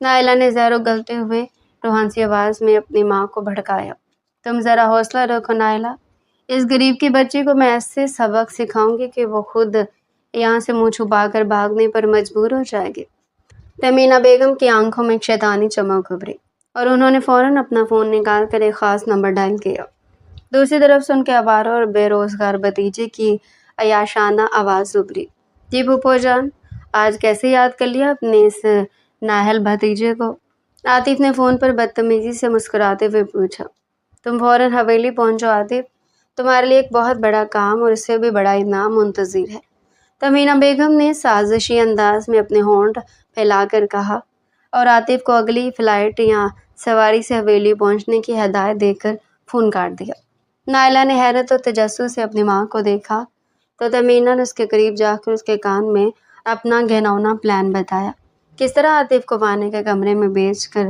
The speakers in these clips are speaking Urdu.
نائلہ نے زہر اگلتے ہوئے روحان سی آواز میں اپنی ماں کو بھڑکایا۔ تم ذرا حوصلہ رکھو نائلہ، اس غریب کی بچی کو میں ایسے سبق سکھاؤں گی کہ وہ خود یہاں سے منہ چھپا کر بھاگنے پر مجبور ہو جائے گی۔ تمینہ بیگم کی آنکھوں میں ایک شیطانی چمک ابھری اور انہوں نے فوراً اپنا فون نکال کر ایک خاص نمبر ڈائل کیا۔ دوسری طرف سے ان کے آوارہ اور بے روزگار بھتیجے کی عیاشانہ آواز ابھری۔ جی پھوپھو جان، آج کیسے یاد کر لیا اپنے اس نااہل بھتیجے کو؟ عاطف نے فون پر بدتمیزی سے مسکراتے ہوئے پوچھا۔ تم فوراً حویلی پہنچو عاطف، تمہارے لیے ایک بہت بڑا کام اور اس سے بھی بڑا انعام منتظر ہے، تمینہ بیگم نے سازشی انداز میں اپنے ہونٹ پھیلا کر کہا اور عاطف کو اگلی فلائٹ یا سواری سے حویلی پہنچنے کی ہدایت دے کر فون کاٹ دیا۔ نائلہ نے حیرت اور تجسس سے اپنی ماں کو دیکھا تو تمینہ نے اس کے قریب جا کر اس کے کان میں اپنا گھناؤنا پلان بتایا۔ کس طرح عاطف کو وانیہ کے کمرے میں بیچ کر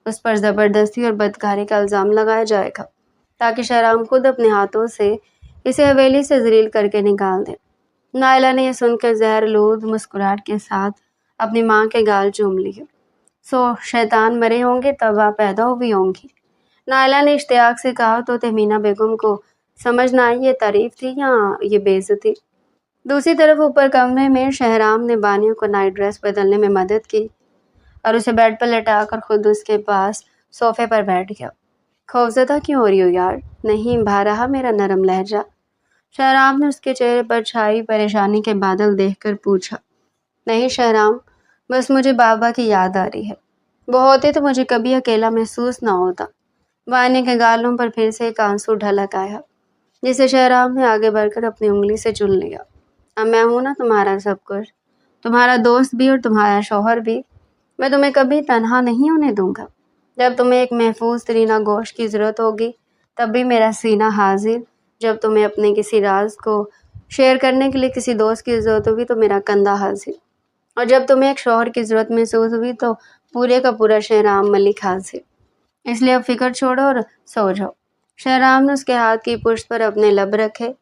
اس پر زبردستی اور بدکاری کا الزام لگایا جائے گا تاکہ شہرام خود اپنے ہاتھوں سے اسے حویلی سے ذلیل کر کے نکال دے۔ نائلہ نے یہ سن کر زہرآلود مسکراہٹ کے ساتھ اپنی ماں کے گال چوم لیے۔ سو شیطان مرے ہوں گے تب آپ پیدا ہوئی ہوں گی، نائلہ نے اشتیاق سے کہا تو تمینہ بیگم کو سمجھ نہ آئی یہ تعریف تھی یا یہ بے عزتی۔ دوسری طرف اوپر کمرے میں شہرام نے وانیہ کو نائٹ ڈریس بدلنے میں مدد کی اور اسے بیڈ پر لٹا کر خود اس کے پاس صوفے پر بیٹھ گیا۔ خوفزدہ کیوں ہو رہی ہو یار؟ نہیں بھا رہا میرا نرم لہجہ؟ شہرام نے اس کے چہرے پر چھائی پریشانی کے بادل دیکھ کر پوچھا۔ نہیں شہرام، بس مجھے بابا کی یاد آ رہی ہے، وہ ہوتے تو مجھے کبھی اکیلا محسوس نہ ہوتا۔ وانیہ کے گالوں پر پھر سے ایک آنسو ڈھلک آیا جسے شہرام نے آگے بڑھ کر اپنی انگلی سے چن لیا۔ اب میں ہوں نا تمہارا سب کچھ، تمہارا دوست بھی اور تمہارا شوہر بھی، میں تمہیں کبھی تنہا نہیں ہونے دوں گا۔ جب تمہیں ایک محفوظ ترین آغوش کی ضرورت ہوگی تب بھی میرا سینہ حاضر، جب تمہیں اپنے کسی راز کو شیئر کرنے کے لیے کسی دوست کی ضرورت ہوگی تو میرا کندھا حاضر، اور جب تمہیں ایک شوہر کی ضرورت محسوس ہوئی تو پورے کا پورا شہرام ملک حاضر۔ اس لیے اب فکر چھوڑو اور سو جاؤ۔ شہرام نے اس کے ہاتھ کی پشت پر اپنے لب رکھے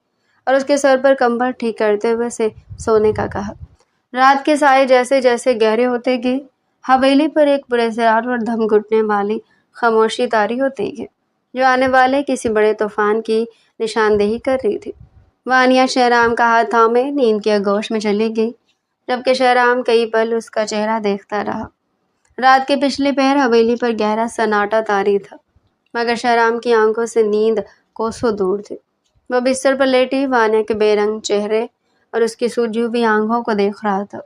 اور اس کے سر پر کمبل ٹھیک کرتے ہوئے اسے سونے کا کہا۔ رات کے سائے جیسے جیسے گہرے ہوتے گئے، حویلی پر ایک پراسرار اور دم گھٹنے والی خاموشی طاری ہوتی گئی جو آنے والے کسی بڑے طوفان کی نشاندہی کر رہی تھی۔ وانیہ شہرام کا ہاتھ تھامے نیند کی آغوش میں چلی گئی جبکہ شہرام کئی پل اس کا چہرہ دیکھتا رہا۔ رات کے پچھلے پہر حویلی پر گہرا سناٹا طاری تھا مگر شہرام کی آنکھوں سے نیند کوسوں دور تھی۔ وہ بستر پر لیٹی وانیہ کے بے رنگ چہرے اور اس کی سوجی ہوئی آنکھوں کو دیکھ رہا تھا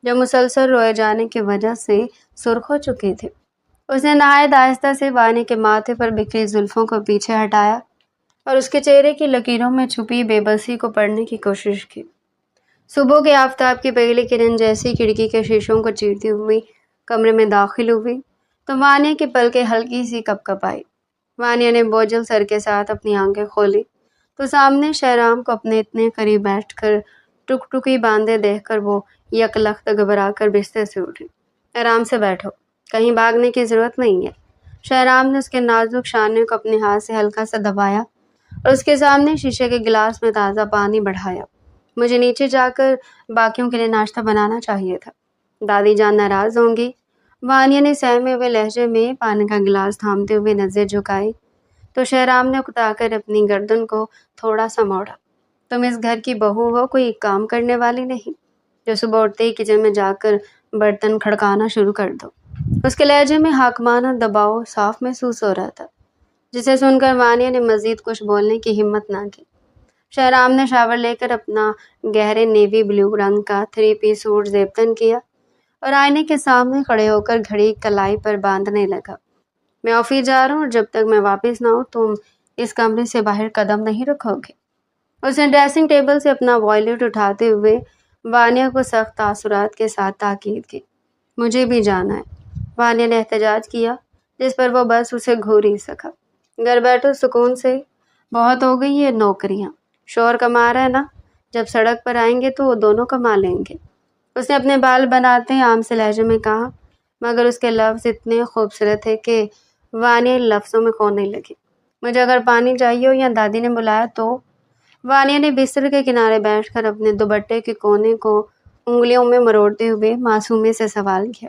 جو مسلسل روئے جانے کی وجہ سے سرخ ہو چکی تھی۔ اس نے نہایت آہستہ سے وانیہ کے ماتھے پر بکھری زلفوں کو پیچھے ہٹایا اور اس کے چہرے کی لکیروں میں چھپی بے بسی کو پڑھنے کی کوشش کی۔ صبح کے آفتاب کی پہلی کرن جیسی کھڑکی کے شیشوں کو چیرتی ہوئی کمرے میں داخل ہوئی تو وانیہ کی پلکیں ہلکی سی کپ کپ آئی۔ وانیہ نے بوجھل سر کے ساتھ اپنی آنکھیں کھولی تو سامنے شہرام کو اپنے اتنے قریب بیٹھ کر ٹک ٹکی باندھے دیکھ کر وہ یک لخت گھبرا کر بستر سے اٹھی۔ آرام سے بیٹھو، کہیں بھاگنے کی ضرورت نہیں ہے۔ شہرام نے اس کے نازک شانے کو اپنے ہاتھ سے ہلکا سا دبایا اور اس کے سامنے شیشے کے گلاس میں تازہ پانی بڑھایا۔ مجھے نیچے جا کر باقیوں کے لیے ناشتہ بنانا چاہیے تھا، دادی جان ناراض ہوں گی۔ وانیہ نے سہمے ہوئے لہجے میں پانی کا گلاس تھامتے ہوئے نظر جھکائی تو شہرام نے اکتا کر اپنی گردن کو تھوڑا سا موڑا۔ تم اس گھر کی بہو ہو، کوئی کام کرنے والی نہیں جو صبح اٹھتے ہی کچن میں جا کر برتن کھڑکانا شروع کر دو۔ اس کے لہجے میں حاکمانہ دباؤ صاف محسوس ہو رہا تھا جسے سن کر وانیہ نے مزید کچھ بولنے کی ہمت نہ کی۔ شہرام نے شاور لے کر اپنا گہرے نیوی بلو رنگ کا 3 پیس سوٹ زیب تن کیا اور آئینے کے سامنے کھڑے ہو کر گھڑی کلائی پر باندھنے لگا۔ میں آفس جا رہا ہوں اور جب تک میں واپس نہ ہوں تم اس کمرے سے باہر قدم نہیں رکھو گے۔ اس نے ڈریسنگ ٹیبل سے اپنا وائلیٹ اٹھاتے ہوئے وانیہ کو سخت تاثرات کے ساتھ تاکید کی۔ مجھے بھی جانا ہے، وانیہ نے احتجاج کیا جس پر وہ بس اسے گھور ہی سکا۔ گھر بیٹھو سکون سے، بہت ہو گئی یہ نوکریاں، شوہر کما رہا ہے نا، جب سڑک پر آئیں گے تو وہ دونوں کما لیں گے۔ اس نے اپنے بال بناتے عام سے لہجے میں کہا مگر اس کے لفظ اتنے خوبصورت تھے کہ وانیہ لفظوں میں کھونے لگی۔ مجھے اگر پانی چاہیے ہو یا دادی نے بلایا تو؟ وانیہ نے بستر کے کنارے بیٹھ کر اپنے دوپٹے کے کونے کو انگلیوں میں مروڑتے ہوئے معصومیت سے سوال کیا۔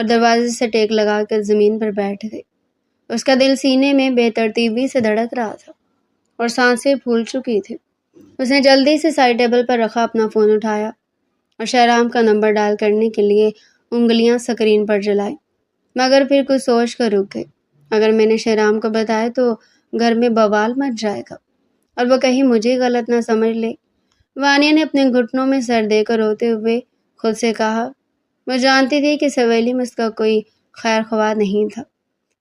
اور دروازے سے ٹیک لگا کر زمین پر بیٹھ گئی۔ اس کا دل سینے میں بے ترتیبی سے دھڑک رہا تھا اور سانسیں پھول چکی تھی۔ اس نے جلدی سے سائڈ ٹیبل پر رکھا اپنا فون اٹھایا اور شہرام کا نمبر ڈائل کرنے کے لیے انگلیاں اسکرین پر جلائی، مگر پھر کچھ سوچ کر رک گئی۔ اگر میں نے شہرام کو بتایا تو گھر میں بوال مچ جائے گا اور وہ کہیں مجھے غلط نہ سمجھ لے۔ وانیہ نے اپنے گھٹنوں میں سر دے کر روتے ہوئے خود سے کہا۔ وہ جانتی تھی کہ سویلی میں اس کا کوئی خیر خواہ نہیں تھا،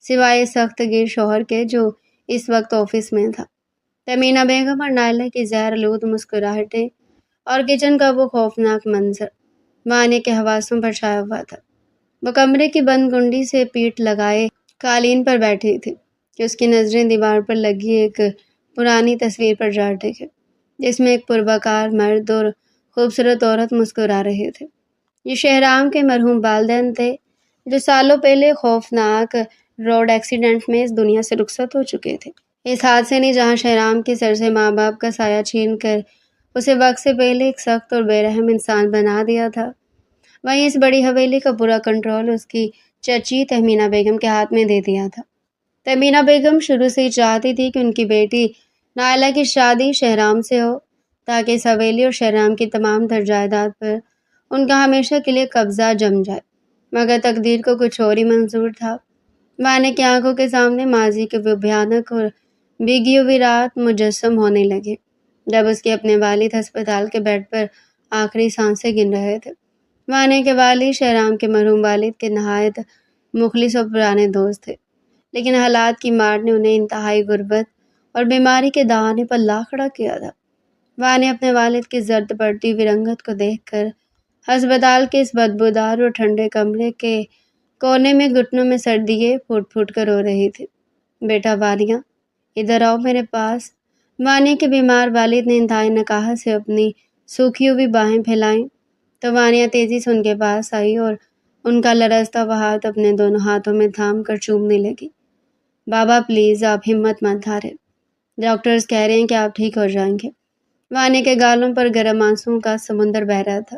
سوائے سخت گیر شوہر کے جو اس وقت آفس میں تھا۔ تمینہ بیگم اور نائلہ کی زہر آلود مسکراہٹیں اور کچن کا وہ خوفناک منظر وانیہ کے حواسوں پر چھایا ہوا تھا۔ وہ کمرے کی بند کنڈی سے پیٹھ لگائے قالین پر بیٹھی تھی کہ اس کی نظریں دیوار پر لگی ایک پرانی تصویر پر جا ٹکی، جس میں ایک پروکار مرد اور خوبصورت عورت مسکرا رہے تھے۔ یہ شہرام کے مرحوم والدین تھے جو سالوں پہلے خوفناک روڈ ایکسیڈنٹ میں اس دنیا سے رخصت ہو چکے تھے۔ اس حادثے نے جہاں شہرام کے سر سے ماں باپ کا سایہ چھین کر اسے وقت سے پہلے ایک سخت اور بے رحم انسان بنا دیا تھا، وہیں اس بڑی حویلی کا پورا کنٹرول اس کی چچی تہمینہ بیگم کے ہاتھ میں دے دیا تھا۔ تہمینہ بیگم شروع سے ہی چاہتی تھی کہ ان کی بیٹی نائلہ کی شادی شہرام سے ہو تاکہ اس حویلی اور شہرام کی تمام تر جائیداد پر ان کا ہمیشہ کے لیے قبضہ جم جائے، مگر تقدیر کو کچھ اور ہی منظور تھا۔ وانیہ کی آنکھوں کے سامنے ماضی کے وہ بھیانک اور بھیگی ہوئی رات مجسم ہونے لگے جب اس کے اپنے والد ہسپتال کے بیڈ پر آخری سانسیں گن رہے تھے۔ وانیہ کے والد شہرام کے مرحوم والد کے نہایت مخلص اور پرانے دوست تھے، لیکن حالات کی مار نے انہیں انتہائی غربت اور بیماری کے دہانے پر لا کھڑا کیا تھا۔ وانیہ اپنے والد کی زرد پڑتی ہوئی رنگت کو دیکھ کر ہسپتال کے اس بدبودار اور ٹھنڈے کمرے کے کونے میں گھٹنوں میں سر دیے پھوٹ پھوٹ کر رو رہی تھی۔ بیٹا وانیہ، ادھر آؤ میرے پاس۔ وانیہ کے بیمار والد نے انتہائی نکاہت سے اپنی سوکھی ہوئی باہیں پھیلائیں تو وانیہ تیزی سے ان کے پاس آئی اور ان کا لرزتا ہوا ہاتھ اپنے دونوں ہاتھوں میں تھام کر چومنے لگی۔ بابا پلیز آپ ہمت مت ہاریں، ڈاکٹرز کہہ رہے ہیں کہ آپ ٹھیک ہو جائیں گے۔ وانیہ کے گالوں پر گرم آنسوؤں کا سمندر بہہ رہا تھا۔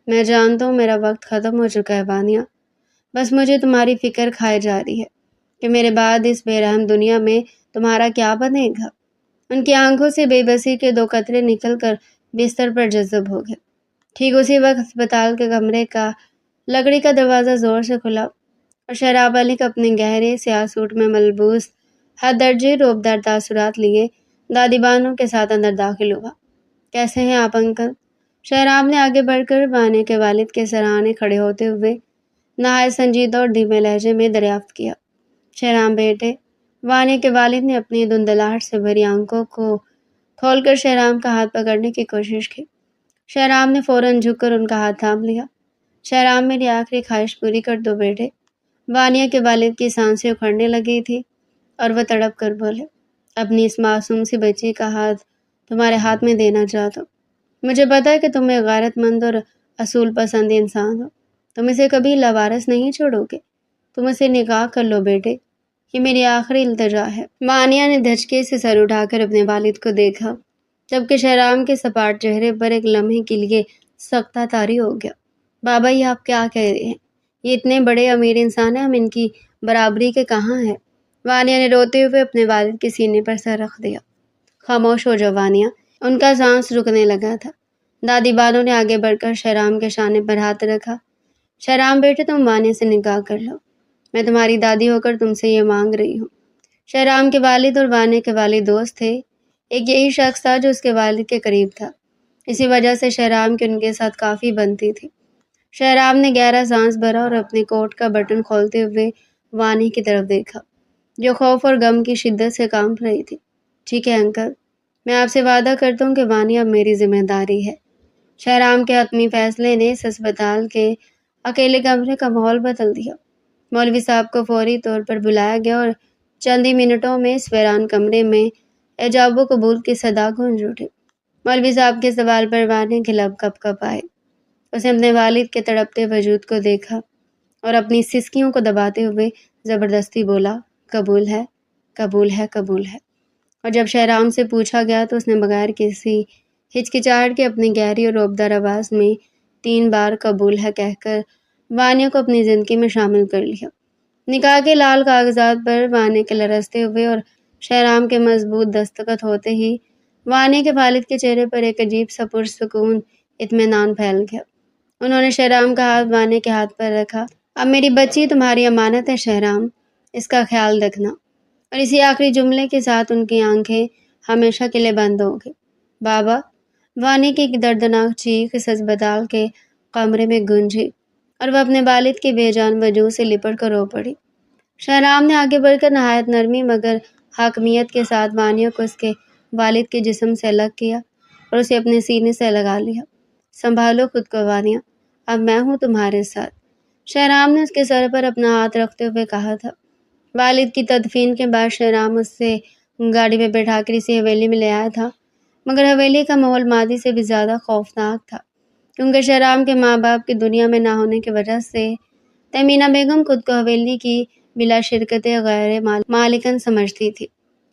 میں جانتا ہوں میرا وقت ختم ہو چکا ہے وانیہ، بس مجھے تمہاری فکر کھائے جا رہی ہے کہ میرے بعد اس بے رحم دنیا میں تمہارا کیا بنے گا۔ ان کی آنکھوں سے بے بسی کے دو قطرے نکل کر بستر پر جذب ہو گئے۔ ٹھیک اسی وقت ہسپتال کے کمرے کا لکڑی کا دروازہ زور سے کھلا اور شہرام ملک اپنے گہرے سیاہ سوٹ میں ملبوس حد درجے روبدار تاثرات لیے دادی بانوں کے ساتھ اندر داخل ہوا۔ کیسے ہیں آپ انکل؟ شہرام نے آگے بڑھ کر وانیہ کے والد کے سرانے کھڑے ہوتے ہوئے نہایت سنجیدہ اور دھیمے لہجے میں دریافت کیا۔ شہرام بیٹے، وانیہ کے والد نے اپنی دھندلاہٹ سے بھری آنکھوں کو کھول کر شہرام کا ہاتھ پکڑنے کی کوشش کی۔ شہرام نے فوراً جھک کر ان کا ہاتھ تھام لیا۔ شہرام میری آخری خواہش پوری کر دو بیٹے۔ وانیہ کے والد کی سانسیں اکھڑنے لگی تھی اور وہ تڑپ کر بولے، اپنی اس معصوم سی بچی کا ہاتھ تمہارے ہاتھ میں دینا چاہتا ہوں۔ مجھے پتا ہے کہ تم ایک غیرت مند اور اصول پسند انسان ہو، تم اسے کبھی لاوارث نہیں چھوڑو گے، تم اسے نکاح کر لو بیٹے، یہ میری آخری التجا ہے۔ وانیہ نے دھچکے سے سر اٹھا کر اپنے والد کو دیکھا، جبکہ شہرام کے سپاٹ چہرے پر ایک لمحے کے لیے سکتہ طاری ہو گیا۔ بابا یہ آپ کیا کہہ رہے ہیں؟ یہ اتنے بڑے امیر انسان ہیں، ہم ان کی برابری کے کہاں ہیں؟ وانیہ نے روتے ہوئے اپنے والد کے سینے پر سر رکھ دیا۔ خاموش ہو جاؤ وانیہ، ان کا سانس رکنے لگا تھا۔ دادی بانو نے آگے بڑھ کر شہرام کے شانے پر ہاتھ رکھا۔ شہرام بیٹے تم وانیہ سے نکاح کر لو، میں تمہاری دادی ہو کر تم سے یہ مانگ رہی ہوں۔ شہرام کے والد اور وانیہ کے والد دوست تھے، ایک یہی شخص تھا جو اس کے والد کے قریب تھا، اسی وجہ سے شہرام کی ان کے ساتھ کافی بنتی تھی۔ شہرام نے گہرا سانس بھرا اور اپنے کوٹ کا بٹن کھولتے ہوئے وانیہ کی طرف دیکھا، جو خوف اور غم کی شدت سے کانپ رہی تھی۔ ٹھیک ہے انکل، میں آپ سے وعدہ کرتا ہوں کہ وانیہ اب میری ذمہ داری ہے۔ شہرام کے حتمی فیصلے نے اس ہسپتال کے اکیلے کمرے کا ماحول بدل دیا۔ مولوی صاحب کو فوری طور پر بلایا گیا اور چند ہی منٹوں میں اس ویران کمرے میں ایجاب و قبول کی صدا گونج اٹھی۔ مولوی صاحب کے سوال پر وانیہ کے لب کپ کپ آئے۔ اس نے اپنے والد کے تڑپتے وجود کو دیکھا اور اپنی سسکیوں کو دباتے ہوئے زبردستی بولا، قبول ہے، قبول ہے، قبول ہے۔ اور جب شہرام سے پوچھا گیا تو اس نے بغیر کسی ہچکچاہٹ کے اپنی گہری اور روبدار آواز میں 3 بار قبول ہے کہہ کر وانیہ کو اپنی زندگی میں شامل کر لیا۔ نکاح کے لال کاغذات پر وانیہ کے لرزتے ہوئے اور شہرام کے مضبوط دستخط ہوتے ہی وانیہ کے والد کے چہرے پر ایک عجیب سا پرسکون اطمینان پھیل گیا۔ انہوں نے شہرام کا ہاتھ وانیہ کے ہاتھ پر رکھا۔ اب میری بچی تمہاری امانت ہے شہرام، اس کا خیال رکھنا۔ اور اسی آخری جملے کے ساتھ ان کی آنکھیں ہمیشہ کے لیے بند ہو گئی۔ بابا، وانیہ کی ایک دردناک چیخ اس ہسپتال کے کمرے میں گونجی اور وہ اپنے والد کی بے جان وجود سے لپٹ کر رو پڑی۔ شہرام نے آگے بڑھ کر نہایت نرمی مگر حاکمیت کے ساتھ وانیہ کو اس کے والد کے جسم سے الگ کیا اور اسے اپنے سینے سے لگا لیا۔ سنبھالو خود کو وانیہ، اب میں ہوں تمہارے ساتھ، شہرام نے اس کے سر پر اپنا ہاتھ رکھتے ہوئے کہا تھا۔ والد کی تدفین کے بعد شہرام اس سے گاڑی میں بیٹھا کر اسی حویلی میں لے آیا تھا، مگر حویلی کا ماحول ماضی سے بھی زیادہ خوفناک تھا، کیونکہ شہرام کے ماں باپ کی دنیا میں نہ ہونے کی وجہ سے تمینہ بیگم خود کو حویلی کی بلا شرکت غیر مالکن سمجھتی تھی۔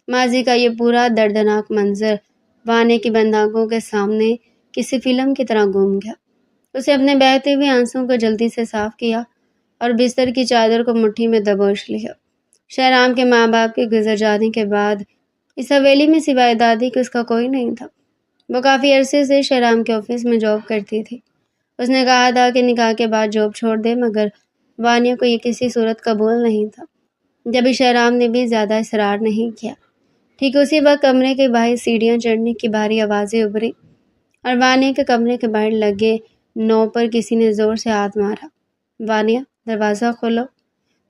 ماضی کا یہ پورا دردناک منظر وانیہ کی بند آنکھوں کے سامنے کسی فلم کی طرح گھوم گیا۔ اسے اپنے بہتے ہوئے آنسوؤں کو جلدی سے صاف کیا اور بستر کی چادر کو مٹھی میں دبوچ لیا۔ شہرام کے ماں باپ کے گزر جانے کے بعد اس حویلی میں سوائے دادی کے اس کا کوئی نہیں تھا۔ وہ کافی عرصے سے شہرام کے آفس میں جاب کرتی تھی۔ اس نے کہا تھا کہ نکاح کے بعد جاب چھوڑ دے، مگر وانیہ کو یہ کسی صورت قبول نہیں تھا۔ جبھی شہرام نے بھی زیادہ اصرار نہیں کیا، ٹھیک اسی وقت کمرے کے باہر سیڑھیاں چڑھنے کی بھاری آوازیں ابھری اور وانیہ کے کمرے کے باہر لگے نو پر کسی نے زور سے ہاتھ مارا۔ وانیہ، دروازہ کھولو،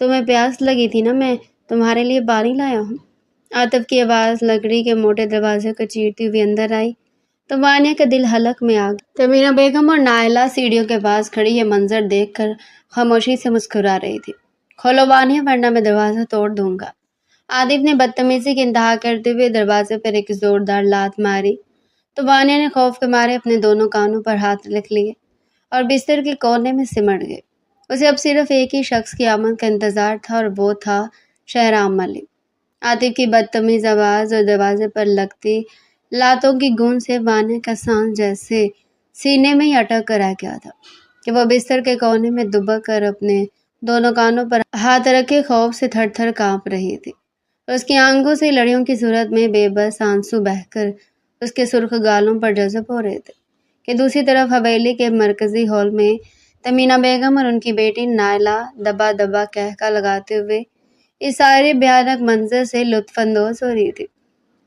تمہیں پیاس لگی تھی نا، میں تمہارے لیے پانی لایا ہوں۔ عاطف کی آواز لکڑی کے موٹے دروازے کو چیرتی ہوئی اندر آئی تو وانیہ کا دل حلق میں آ گیا۔ تمینہ بیگم اور نائلہ سیڑھیوں کے پاس کھڑی یہ منظر دیکھ کر خاموشی سے مسکرا رہی تھی۔ کھولو وانیہ، ورنہ میں دروازہ توڑ دوں گا۔ عاطف نے بدتمیزی کی انتہا کرتے ہوئے دروازے پر ایک زوردار لات ماری تو وانیہ نے خوف کے مارے اپنے دونوں کانوں پر ہاتھ رکھ لیے اور بستر کے کونے میں سمٹ گئے۔ اسے اب صرف ایک ہی شخص کی آمد کا انتظار تھا اور وہ تھا شہرام ملک۔ عاطف کی بدتمیز آواز اور دروازے پر لگتی لاتوں کی گونج سے وانیہ کا سانس جیسے سینے میں ہی اٹک کر رہ گیا تھا کہ وہ بستر کے کونے میں دبک کر اپنے دونوں کانوں پر ہاتھ رکھے خوف سے تھر تھر کانپ رہی تھی۔ اس کی آنکھوں سے لڑیوں کی صورت میں بے بس آنسو بہہ کر اس کے سرخ گالوں پر جذب ہو رہے تھے کہ دوسری طرف حویلی کے مرکزی ہال میں تمینہ بیگم اور ان کی بیٹی نائلہ دبا دبا قہقہ لگاتے ہوئے اس سارے بھیانک منظر سے لطف اندوز ہو رہی تھی۔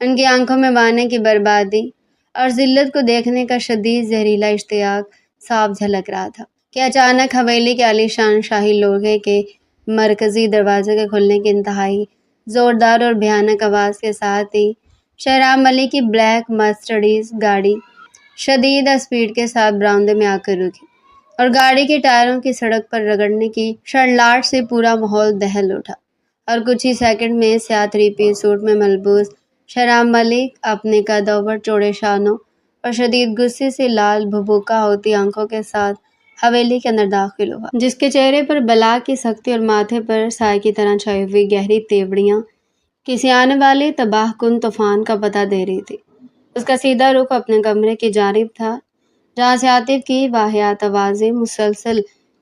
ان کی آنکھوں میں وانیہ کی بربادی اور ذلت کو دیکھنے کا شدید زہریلا اشتیاق صاف جھلک رہا تھا کہ اچانک حویلی کے عالیشان شاہی لوہے کے مرکزی دروازے کے کھلنے کی انتہائی زوردار اور بھیانک آواز کے ساتھ ہی شہرام ملک کی بلیک مرسڈیز گاڑی شدید اسپیڈ کے ساتھ برآمدے میں آ کر رکی اور گاڑی کے ٹائروں کی سڑک پر رگڑنے کی شرلاٹ سے پورا ماحول دہل اٹھا اور کچھ ہی سیکنڈ میں سیاہ تھری پیس سوٹ میں ملبوس شہرام ملک اپنے قد اوور چوڑے شانوں اور شدید غصے سے لال بھبوکا ہوتی آنکھوں کے ساتھ حویلی کے اندر داخل ہوا، جس کے چہرے پر بلا کی سختی اور ماتھے پر سائے کی طرح چھائی ہوئی گہری تیوڑیاں کسی آنے والے تباہ کن طوفان کا پتہ دے رہی تھی۔ اس کا سیدھا رخ اپنے کمرے کی جانب تھا، جہاں سے عاطف کی واہیات آوازیں مسلسل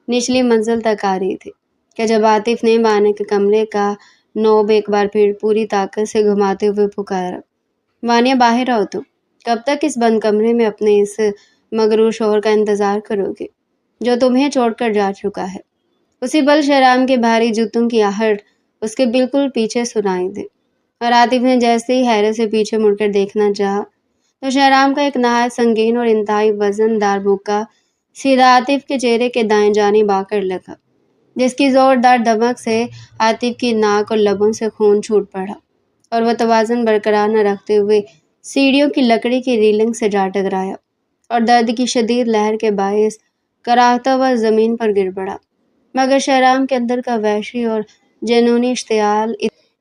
نچلی منزل تک آ رہی تھی کہ جب عاطف نے وانیہ کے کمرے کا نوب ایک بار پھر پوری طاقت سے گھماتے ہوئے پکارا، وانیہ باہر آؤ، تم کب تک اس بند کمرے میں اپنے اس مغرور شوہر کا انتظار کرو گے جو تمہیں چھوڑ کر جا چکا ہے؟ اسی پل شہرام کے بھاری جوتوں کی آہٹ اس کے بالکل پیچھے سنائی دی اور عاطف نے جیسے ہی حیرت سے پیچھے مڑ کر دیکھنا چاہا تو شہرام کا ایک نہایت سنگین اور انتہائی وزن دار مکہ سیدھا عاطف کے چہرے کے دائیں جانب آ کر لگا، جس کی زوردار دمک سے عاطف کی ناک اور لبوں سے خون چھوٹ پڑا اور وہ توازن برقرار نہ رکھتے ہوئے سیڑھیوں کی لکڑی کی ریلنگ سے جا ٹکرایا اور درد کی شدید لہر کے باعث کراہتا ہوا زمین پر گر پڑا۔ مگر شہرام کے اندر کا وحشی اور جنونی اشتعال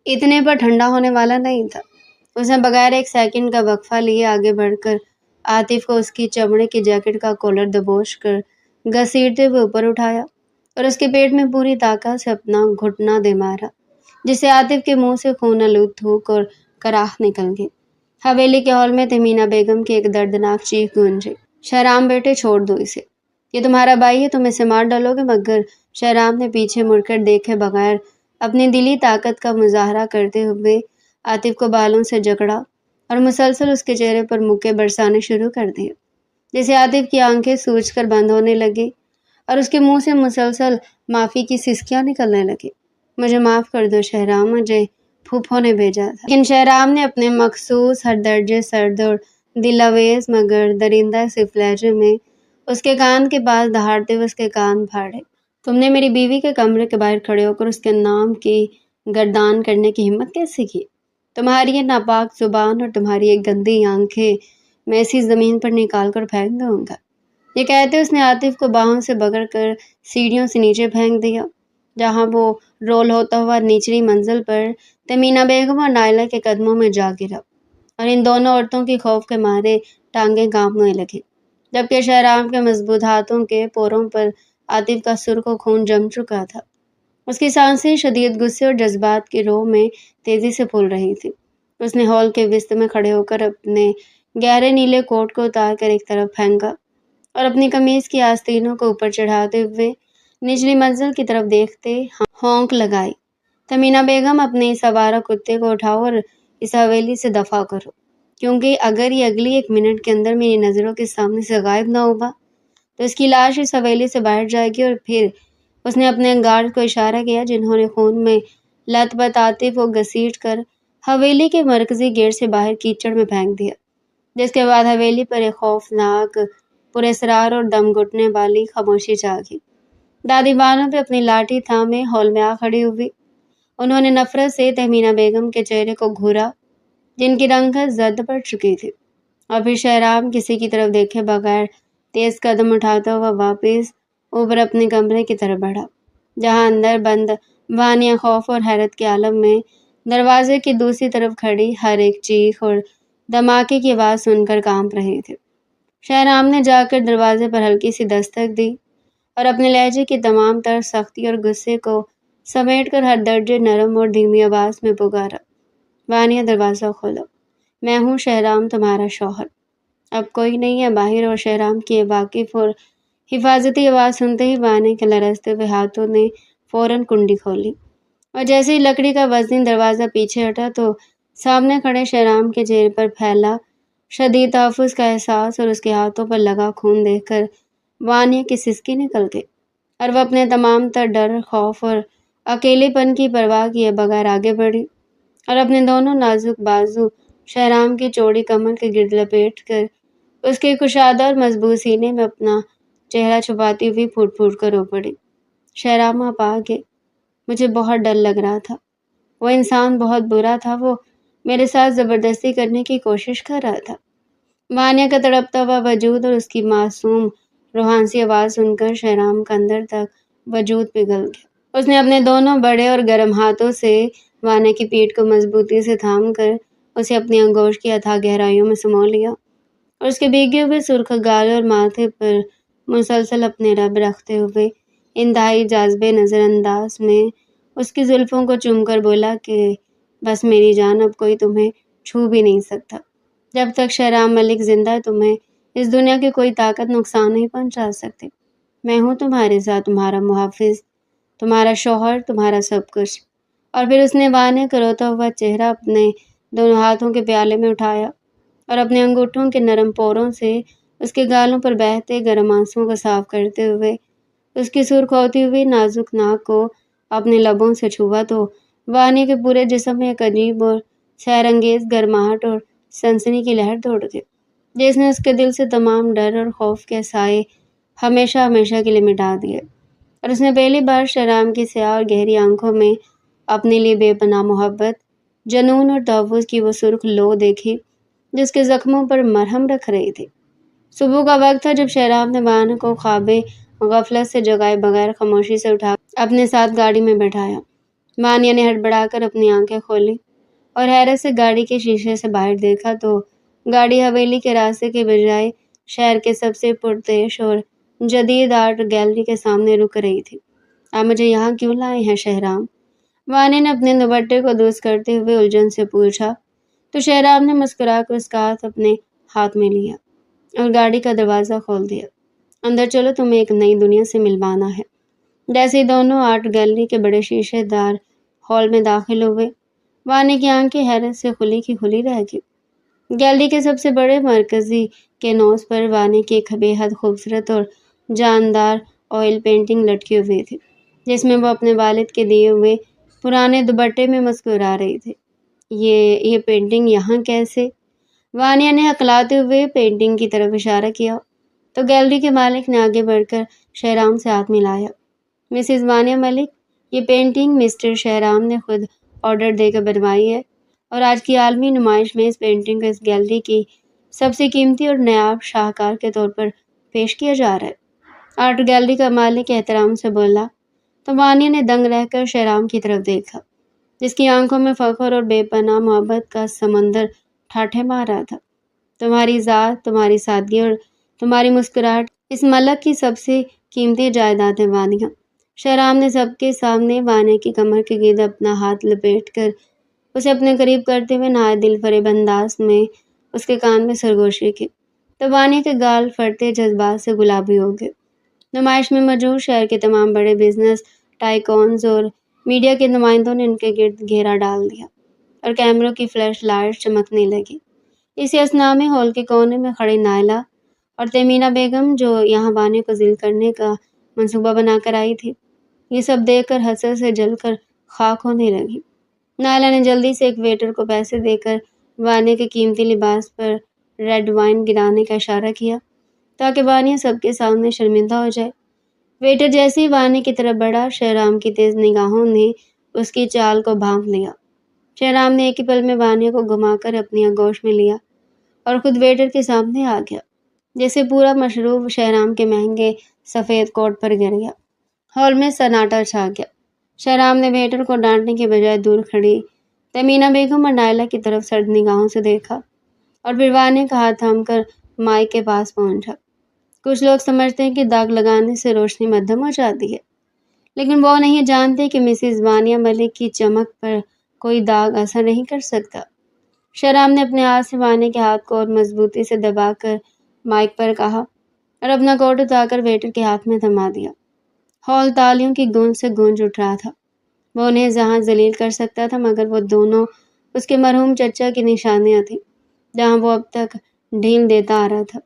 اتنے پر ٹھنڈا ہونے والا نہیں تھا۔ اس نے بغیر ایک سیکنڈ کا وقفہ لیے آگے بڑھ کر عاطف کو اس کی چمڑے کی جیکٹ کا کالر دبوچ کر گھسیٹتے ہوئے اوپر اٹھایا اور اس کے پیٹ میں پوری طاقت سے اپنا گھٹنا دے مارا، جس سے عاطف کے منہ سے خون آلود تھوک اور کراہ نکل گئی۔ حویلی کے ہال میں تمینہ بیگم کی ایک دردناک چیخ گونجی، شہرام بیٹے، چھوڑ دو اسے، یہ تمہارا بھائی ہے، تم اسے مار ڈالو گے مگر شہرام نے پیچھے مڑ کر دیکھے بغیر اپنی دلی طاقت کا مظاہرہ کرتے ہوئے عاطف کو بالوں سے جکڑا اور مسلسل اس کے چہرے پر مکے برسانے شروع کر دیے، جسے عاطف کی آنکھیں سوج کر بند ہونے لگی اور اس کے منہ سے مسلسل معافی کی سسکیاں نکلنے لگی۔ مجھے معاف کر دو شہرام، مجھے پھوپھو نے بھیجا تھا۔ لیکن شہرام نے اپنے مخصوص ہر درجے سرد اور دلاویز مگر درندہ صرف لہجے میں اس کے کان کے پاس دہاڑتے ہوئے اس کے کان پھاڑے۔ تم نے میری بیوی کے کمرے کے باہر کھڑے ہو کر اس کے نام کی گردان کرنے کی ہمت کیسے کی؟ تمہاری یہ ناپاک زبان اور تمہاری یہ گندی آنکھیں میں اسی زمین پر نکال کر پھینک دوں گا۔ یہ کہتے اس نے عاطف کو باہوں سے پکڑ کر سیڑھیوں سے نیچے پھینک دیا، جہاں وہ رول ہوتا ہوا نچلی منزل پر تمینہ بیگم اور نائلہ کے قدموں میں جا گرا، اور ان دونوں عورتوں کی خوف کے مارے ٹانگیں کانپنے لگیں، جبکہ شہرام کے مضبوط ہاتھوں کے پوروں پر عاطف کا سرخ و خون جم چکا تھا۔ اس کی سانسیں شدید غصے اور جذبات کی رو میں تیزی سے پھول رہی تھی۔ اس نے ہال کے وسط میں کھڑے ہو کر اپنے گہرے نیلے کوٹ کو اتار کر ایک طرف پھینکا اور اپنی قمیض کی آستینوں کو اوپر چڑھاتے ہوئے نچلی منزل کی طرف دیکھتے ہونک لگائی۔ تمینہ بیگم، اپنے اس آوارہ کتے کو اٹھاؤ اور اس حویلی سے دفع کرو، کیونکہ اگر یہ اگلی 1 منٹ کے اندر میری نظروں کے سامنے سے غائب نہ ہوا تو اس کی لاش اس حویلی سے باہر جائے گی۔ اور پھر اس نے اپنے گارڈ کو اشارہ کیا، جنہوں نے خون میں لت پت عاطف کو گھسیٹ کر حویلی کے مرکزی گیٹ سے باہر کیچڑ میں پھینک دیا، جس کے بعد حویلی پر ایک خوفناک، پراسرار اور دم گھٹنے والی خاموشی چھا گئی۔ دادی بانو بھی اپنی لاٹھی تھامے ہال میں آ کھڑی ہوئی۔ انہوں نے نفرت سے تہمینہ بیگم کے چہرے کو گھورا، جن کی رنگت زرد پڑ چکی تھی، اور پھر شہرام کسی کی طرف دیکھے بغیر تیز قدم اٹھاتا ہوا واپس اوپر اپنے کمرے کی طرف بڑھا، جہاں اندر بند وانیہ خوف اور حیرت کے عالم میں دروازے کی دوسری طرف کھڑی ہر ایک چیخ اور دھماکے کی آواز سن کر کانپ رہے تھے۔ شہرام نے جا کر دروازے پر ہلکی سی دستک دی اور اپنے لہجے کی تمام تر سختی اور غصے کو سمیٹ کر ہر درجے نرم اور دھیمی آواز میں پکارا، وانیہ دروازہ کھولو، میں ہوں شہرام تمہارا شوہر، اب کوئی نہیں ہے باہر۔ اور شہرام کی یہ واقف اور حفاظتی آواز سنتے ہی وانیہ کے لرزتے ہوئے ہاتھوں نے فوراً کنڈی کھولی، اور جیسے ہی لکڑی کا وزنی دروازہ پیچھے ہٹا تو سامنے کھڑے شہرام کے چہرے پر پھیلا شدید تحفظ کا احساس اور اس کے ہاتھوں پر لگا خون دیکھ کر وانیہ کی سسکی نکل گئی، اور وہ اپنے تمام تر ڈر، خوف اور اکیلے پن کی پرواہ کیے بغیر آگے بڑھی اور اپنے دونوں نازک بازو شہرام کی چوڑی کمر کے گرد لپیٹ کر اس کے کشادہ اور مضبوط سینے میں اپنا چہرہ چھپاتی ہوئی پھوٹ پھوٹ کر رو پڑی۔ شہرام، آپ آ گئے، مجھے بہت ڈر لگ رہا تھا، وہ انسان بہت برا تھا، وہ میرے ساتھ زبردستی کرنے کی کوشش کر رہا تھا۔ وانیہ کا تڑپتا ہوا وجود اور اس کی معصوم روحانسی آواز سن کر شہرام کا اندر تک وجود پگھل گیا۔ اس نے اپنے دونوں بڑے اور گرم ہاتھوں سے وانیہ کی پیٹھ کو مضبوطی سے تھام کر اسے اپنی آغوش کی اتھاہ گہرائیوں میں سمو لیا، اور اس کے بھیگے ہوئے سرخ گال اور ماتھے پر مسلسل اپنے رب رکھتے ہوئے انتہائی جاذبے نظر انداز میں اس کی زلفوں کو چوم کر بولا کہ بس میری جان، اب کوئی تمہیں چھو بھی نہیں سکتا، جب تک شہرام ملک زندہ ہے تمہیں اس دنیا کی کوئی طاقت نقصان نہیں پہنچا سکتی، میں ہوں تمہارے ساتھ، تمہارا محافظ، تمہارا شوہر، تمہارا سب کچھ۔ اور پھر اس نے وانیہ کا روتا ہوا چہرہ اپنے دونوں ہاتھوں کے پیالے میں اٹھایا اور اپنے انگوٹھوں کے نرم پوروں سے اس کے گالوں پر بہتے گرم آنسوؤں کو صاف کرتے ہوئے اس کی سرخ ہوتی ہوئی نازک ناک کو اپنے لبوں سے چھوا تو وانیہ کے پورے جسم میں ایک عجیب اور سحر انگیز گرماہٹ اور سنسنی کی لہر دوڑ گئی، جس نے اس کے دل سے تمام ڈر اور خوف کے سائے ہمیشہ ہمیشہ کے لیے مٹا دیے، اور اس نے پہلی بار شہرام کی سیاہ اور گہری آنکھوں میں اپنے لیے بے پناہ محبت، جنون اور تحفظ کی وہ سرخ لو دیکھی جس کے زخموں پر مرہم رکھ رہی تھی۔ صبح کا وقت تھا جب شہرام نے وانیہ کو خواب غفلت سے جگائے بغیر خاموشی سے اٹھا اپنے ساتھ گاڑی میں بٹھایا۔ وانیہ نے ہڑبڑا کر اپنی آنکھیں کھولی اور حیرت سے گاڑی کے شیشے سے باہر دیکھا تو گاڑی حویلی کے راستے کے بجائے شہر کے سب سے پرتعیش اور جدید آرٹ گیلری کے سامنے رک رہی تھی۔ آپ مجھے یہاں کیوں لائے ہیں شہرام؟ وانیہ نے اپنے دوپٹے کو درست کرتے ہوئے الجھن سے پوچھا، تو شہرام نے مسکرا کر اس کا ہاتھ اپنے ہاتھ میں لیا اور گاڑی کا دروازہ کھول دیا۔ اندر چلو، تمہیں ایک نئی دنیا سے ملوانا ہے۔ جیسے ہی دونوں آرٹ گیلری کے بڑے شیشے دار ہال میں داخل ہوئے، وانیہ کی آنکھیں حیرت سے کھلی کی کھلی رہ گئی۔ گیلری کے سب سے بڑے مرکزی کینوس پر وانیہ کی ایک بے حد خوبصورت اور جاندار آئل پینٹنگ لٹکی ہوئی تھی، جس میں وہ اپنے والد کے دیے ہوئے پرانے دوپٹے میں مسکرا رہی تھی۔ یہ پینٹنگ یہاں کیسے؟ وانیہ نے ہکلاتے ہوئے پینٹنگ کی طرف اشارہ کیا تو گیلری کے مالک نے آگے بڑھ کر شہرام سے ہاتھ ملایا۔ مسز وانیہ ملک، یہ پینٹنگ مسٹر شہرام نے خود آرڈر دے کر بنوائی ہے، اور آج کی عالمی نمائش میں اس پینٹنگ کو اس گیلری کی سب سے قیمتی اور نایاب شاہکار کے طور پر پیش کیا جا رہا ہے۔ آرٹ گیلری کا مالک احترام سے بولا تو وانیہ نے دنگ رہ کر شہرام کی طرف دیکھا، جس کی آنکھوں میں فخر اور بے پناہ محبت کا سمندر ٹھاٹھے مار رہا تھا۔ تمہاری ذات، تمہاری سادگی اور تمہاری مسکراہٹ اس ملک کی سب سے قیمتی جائیداد ہے وانیہ۔ شہرام نے سب کے سامنے وانیہ کی کمر کے گرد اپنا ہاتھ لپیٹ کر اسے اپنے قریب کرتے ہوئے نہایت دل فریب انداز میں اس کے کان میں سرگوشی کی تو وانیہ کے گال پھٹتے جذبات سے گلابی ہو گئے۔ نمائش میں موجود شہر کے تمام بڑے بزنس ٹائکونز اور میڈیا کے نمائندوں نے ان کے گرد گھیرا ڈال دیا اور کیمروں کی فلیش لائٹ چمکنے لگی۔ اسی اثنا میں ہال کے کونے میں کھڑی نائلہ اور تیمینہ بیگم، جو یہاں وانیہ کو ذلیل کرنے کا منصوبہ بنا کر آئی تھی، یہ سب دیکھ کر حسرت سے جل کر خاک ہونے لگی۔ نائلہ نے جلدی سے ایک ویٹر کو پیسے دے کر وانیہ کے قیمتی لباس پر ریڈ وائن گرانے کا اشارہ کیا تاکہ وانیہ سب کے سامنے شرمندہ ہو جائے۔ ویٹر جیسے ہی وانیہ کی طرف بڑھا، شہرام کی تیز نگاہوں نے اس کی چال کو بھانپ لیا۔ شہرام نے ایک ہی پل میں وانیہ کو گھما کر اپنی آغوش میں لیا اور خود ویٹر کے سامنے آ گیا، جیسے پورا مشروب شہرام کے مہنگے سفید کوٹ پر گر گیا۔ ہال میں سناٹا چھا گیا۔ شہرام نے ویٹر کو ڈانٹنے کے بجائے دور کھڑی تیمینہ بیگم اور نائلہ کی طرف سرد نگاہوں سے دیکھا اور پھر وانیہ کا ہاتھ تھام کر مائک کے پاس پہنچا۔ کچھ لوگ سمجھتے ہیں کہ داغ لگانے سے روشنی مدھم ہو جاتی ہے، لیکن وہ نہیں جانتے کہ مسز وانیہ ملک کی چمک پر کوئی داغ اثر نہیں کر سکتا۔ شہرام نے اپنے ہاتھ سے وانیہ کے ہاتھ کو اور مضبوطی سے دبا کر مائک پر کہا اور اپنا کوٹ اتار کر ویٹر کے ہاتھ میں تھما دیا۔ ہال تالیوں کی گونج سے گونج اٹھ رہا تھا۔ وہ انہیں جہاں ذلیل کر سکتا تھا، مگر وہ دونوں اس کے مرحوم چچا کی نشانیاں تھیں، جہاں وہ اب تک ڈھیل دیتا آ رہا تھا۔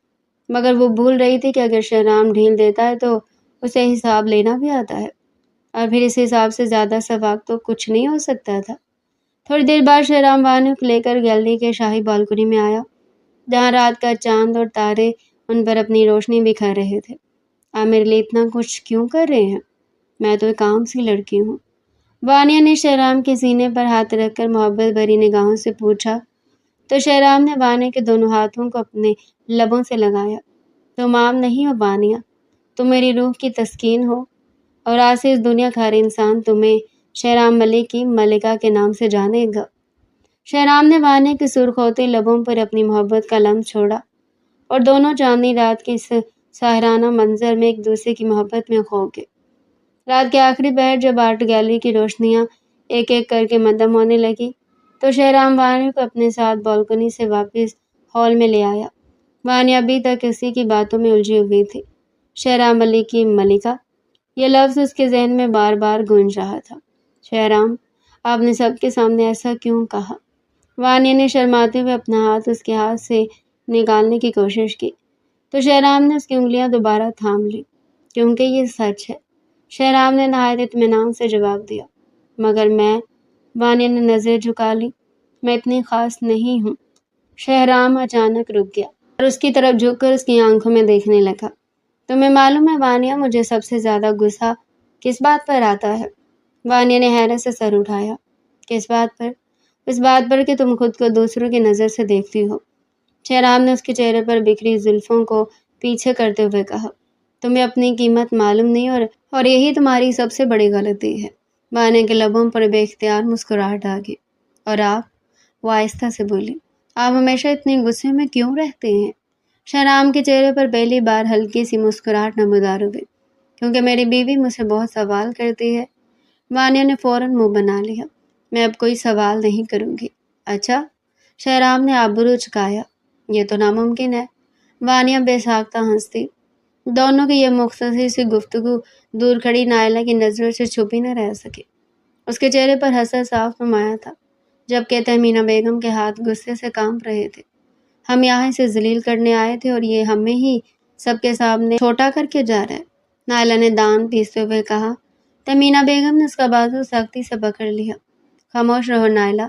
مگر وہ بھول رہی تھی کہ اگر شہرام ڈھیل دیتا ہے تو اسے حساب لینا بھی آتا ہے، اور پھر اس حساب سے زیادہ سواق تو کچھ نہیں ہو سکتا تھا۔ تھوڑی دیر بعد شہرام وانیہ کو لے کر گیلری کے شاہی بالکنی میں آیا، جہاں رات کا چاند اور تارے ان پر اپنی روشنی بکھیر رہے تھے۔ آپ میرے لیے اتنا کچھ کیوں کر رہے ہیں؟ میں تو ایک عام سی لڑکی ہوں، وانیہ نے شہرام کے سینے پر ہاتھ رکھ کر محبت بھری نگاہوں سے پوچھا تو شہرام نے وانیہ کے دونوں ہاتھوں کو اپنے لبوں سے لگایا۔ تم عام نہیں ہو وانیہ، تم میری روح کی تسکین ہو، اور آج سے اس دنیا کا ہر انسان تمہیں شہرام ملک کی ملکہ کے نام سے جانے گا۔ شہرام نے وانیہ کے سرخ ہوتے لبوں پر اپنی محبت کا لمس چھوڑا اور دونوں چاندنی رات کے اس ساحرانہ منظر میں ایک دوسرے کی محبت میں کھو گئے۔ رات کے آخری پہر جب آرٹ گیلری کی روشنیاں ایک ایک کر کے مدھم ہونے لگی تو شہرام وانیہ کو اپنے ساتھ بالکنی سے واپس ہال میں لے آیا۔ وانیہ ابھی تک اسی کی باتوں میں الجھی ہوئی تھی۔ شہرام ملک کی ملکہ، یہ لفظ اس کے ذہن میں بار بار گونج رہا تھا۔ شہرام، آپ نے سب کے سامنے ایسا کیوں کہا؟ وانیہ نے شرماتے ہوئے اپنا ہاتھ اس کے ہاتھ سے نکالنے کی کوشش کی تو شہرام نے اس کی انگلیاں دوبارہ تھام لی۔ کیونکہ یہ سچ ہے، شہرام نے نہایت اطمینان سے جواب دیا۔ مگر میں، وانیہ نے نظر جھکا لی، میں اتنی خاص نہیں ہوں۔ شہرام اچانک رک گیا اور اس کی طرف جھک کر اس کی آنکھوں میں دیکھنے لگا۔ تمہیں معلوم ہے وانیہ، مجھے سب سے زیادہ غصہ کس بات پر آتا ہے؟ وانیہ نے حیرت سے سر اٹھایا۔ کس بات پر؟ اس بات پر کہ تم خود کو دوسروں کی نظر سے دیکھتی ہو۔ شہرام نے اس کے چہرے پر بکھری زلفوں کو پیچھے کرتے ہوئے کہا، تمہیں اپنی قیمت معلوم نہیں، اور یہی تمہاری سب سے بڑی غلطی ہے۔ وانیہ کے لبوں پر بے اختیار مسکراہٹ آ گئی۔ اور آپ؟ وہ آہستہ سے بولی، آپ ہمیشہ اتنے غصے میں کیوں رہتے ہیں؟ شہرام کے چہرے پر پہلی بار ہلکی سی مسکراہٹ نمودار ہو گئی۔ کیونکہ میری بیوی مجھ سے بہت سوال کرتی ہے۔ وانیہ نے فوراً منہ بنا لیا۔ میں اب کوئی سوال نہیں کروں گی۔ اچھا؟ شہرام نے آبرو چکایا۔ یہ تو ناممکن ہے۔ وانیہ بے ساختہ ہنس دی۔ دونوں کی یہ مختصر سی گفتگو دور کھڑی نائلہ کی نظروں سے چھپی نہ رہ سکی۔ اس کے چہرے پر حسرت صاف نمایاں تھا، جبکہ تہمینہ بیگم کے ہاتھ غصے سے کانپ رہے تھے۔ ہم یہاں اسے ذلیل کرنے آئے تھے اور یہ ہمیں ہی سب کے سامنے چھوٹا کر کے جا رہا ہے، نائلہ نے دانت پیستے ہوئے کہا۔ تہمینہ بیگم نے اس کا بازو سختی سے پکڑ لیا۔ خاموش رہو نائلہ،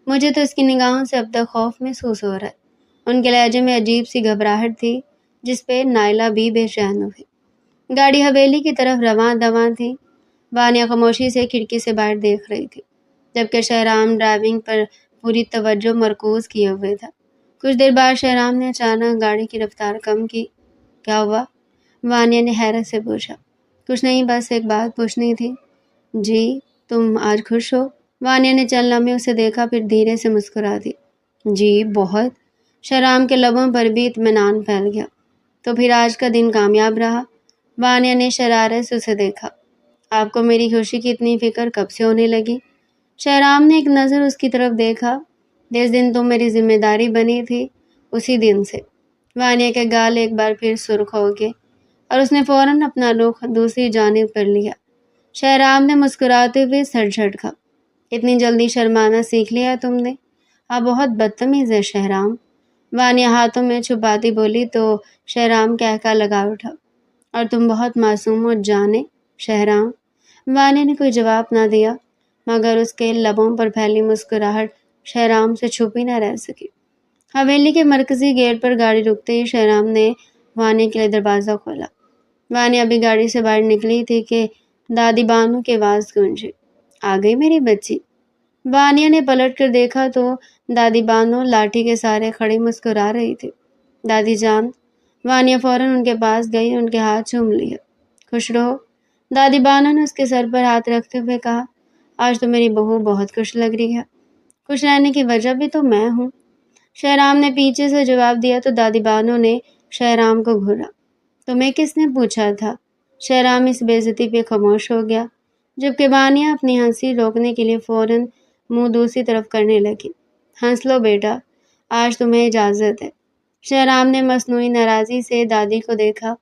مجھے تو اس کی نگاہوں سے اب تک خوف محسوس ہو رہا ہے۔ ان کے لہجے میں عجیب سی گھبراہٹ تھی جس پہ نائلہ بھی بے چین ہوئی۔ گاڑی حویلی کی طرف رواں دواں تھی۔ وانیہ خاموشی سے کھڑکی سے باہر دیکھ رہی تھی، جبکہ شہرام ڈرائیونگ پر پوری توجہ مرکوز کیے ہوئے تھا۔ کچھ دیر بعد شہرام نے اچانک گاڑی کی رفتار کم کی۔ کیا ہوا؟ وانیہ نے حیرت سے پوچھا۔ کچھ نہیں، بس ایک بات پوچھنی تھی۔ جی، تم آج خوش ہو؟ وانیہ نے چند لمحے اسے دیکھا، پھر دھیرے سے مسکرا دی۔ جی بہت۔ شہرام کے لبوں پر بھی اطمینان پھیل گیا۔ تو پھر آج کا دن کامیاب رہا؟ وانیہ نے شرارت سے اسے دیکھا۔ آپ کو میری خوشی کی اتنی فکر کب سے ہونے لگی؟ شہرام نے ایک نظر اس کی طرف دیکھا۔ جس دن تم میری ذمہ داری بنی تھی اسی دن سے۔ وانیہ کے گال ایک بار پھر سرخ ہو گئے اور اس نے فوراً اپنا رخ دوسری جانب کر لیا۔ شہرام نے مسکراتے ہوئے سر جھٹکا۔ اتنی جلدی شرمانا سیکھ لیا تم نے؟ آپ بہت بدتمیز ہے شہرام، وانیہ ہاتھوں میں چھپاتی بولی تو شہرام کہکا لگا اٹھا۔ اور تم بہت معصوم ہو جانے شہرام۔ وانیہ نے کوئی جواب نہ دیا، مگر اس کے لبوں پر پھیلی مسکراہٹ شہرام سے چھپی نہ رہ سکی۔ حویلی کے مرکزی گیٹ پر گاڑی رکتے ہی شہرام نے وانیہ کے لیے دروازہ کھولا۔ وانیہ ابھی گاڑی سے باہر نکلی تھی کہ دادی بانو کی آواز گونجی۔ آ گئی میری بچی؟ وانیہ نے پلٹ کر دیکھا تو دادی بانو لاٹھی کے سہارے کھڑی مسکرا رہی تھی۔ دادی جان۔ وانیہ فوراً ان کے پاس گئی، ان کے ہاتھ چوم لیا۔ خوش رہو، دادی بانو نے اس کے سر پر ہاتھ رکھتے ہوئے کہا۔ آج تو میری بہو بہت خوش لگ رہی ہے۔ خوش رہنے کی وجہ بھی تو میں ہوں، شہرام نے پیچھے سے جواب دیا تو دادی بانو نے شہرام کو گھورا۔ تمہیں کس نے پوچھا تھا؟ شہرام اس بے عزتی پہ خاموش ہو گیا، جبکہ وانیہ اپنی ہنسی روکنے کے لیے فوراً منہ دوسری طرف کرنے لگی۔ ہنس لو بیٹا، آج تمہیں اجازت ہے۔ شہرام نے مصنوعی ناراضی سے دادی کو دیکھا،